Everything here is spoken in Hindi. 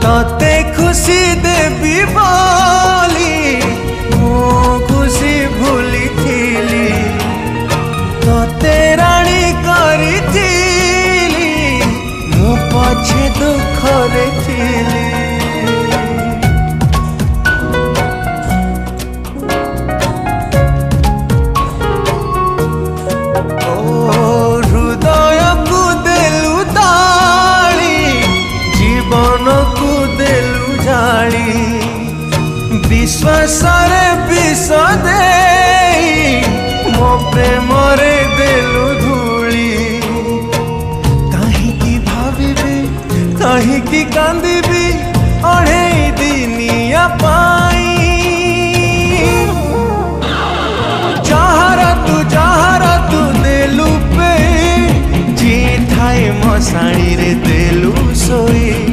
तते खुशी देवी बोली मो खुशी भूली थीली तते राणी करी थीली मो पछे दुख रे थीली। हृदय को देलु ताली जीवन को देलु जाली विश्वास रे विष दे मो प्रेम रे देलु धूली। कहीं भाविबी कहीं कांदिबी अढ़े दिनिया पाई जहारा तू देलु पे जी थाए मसाणी रे देलु सोई।